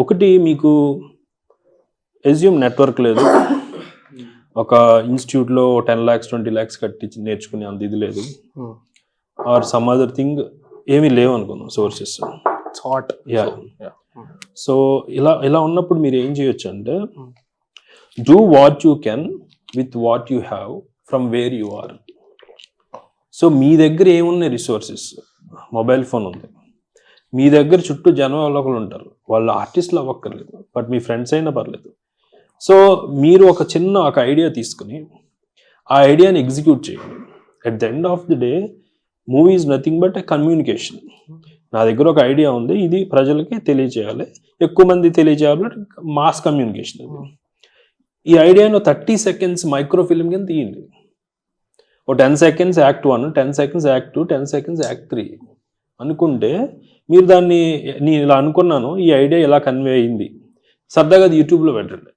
ఒకటి మీకు assume network లేదు, ఒక ఇన్స్టిట్యూట్లో 10 lakhs 20 lakhs కట్టి నేర్చుకునే అంత ఇది లేదు, ఆర్ సమ్ అదర్ థింగ్ ఏమీ లేవు అనుకుందాం సోర్సెస్. యా. సో ఇలా ఉన్నప్పుడు మీరు ఏం చేయొచ్చు అంటే do what you can with what you have from where you are. So మీ దగ్గర ఏమున్నాయి రిసోర్సెస్? మొబైల్ ఫోన్ ఉంది, మీ దగ్గర చుట్టూ జనం ఒకరు ఉంటారు, వాళ్ళు ఆర్టిస్టులు అవ్వక్కర్లేదు, బట్ మీ ఫ్రెండ్స్ అయినా పర్లేదు. సో మీరు ఒక ఐడియా తీసుకుని ఆ ఐడియాని ఎగ్జిక్యూట్ చేయండి. At the end of the day movie is nothing but a communication. నా దగ్గర ఒక ఐడియా ఉంది, ఇది ప్రజలకి తెలియజేయాలి, ఎక్కువ మంది తెలియజేయాలి, మాస్ కమ్యూనికేషన్. ఈ ఐడియాను 30 seconds మైక్రో ఫిల్మ్ కింద తీయండి. ఓ 10 seconds act 1, 10 seconds act 2, 10 seconds act 3 అనుకుంటే మీరు దాన్ని, నేను ఇలా అనుకున్నాను, ఈ ఐడియా ఇలా కన్వే అయింది, సరదాగా అది యూట్యూబ్లో పెట్టండి.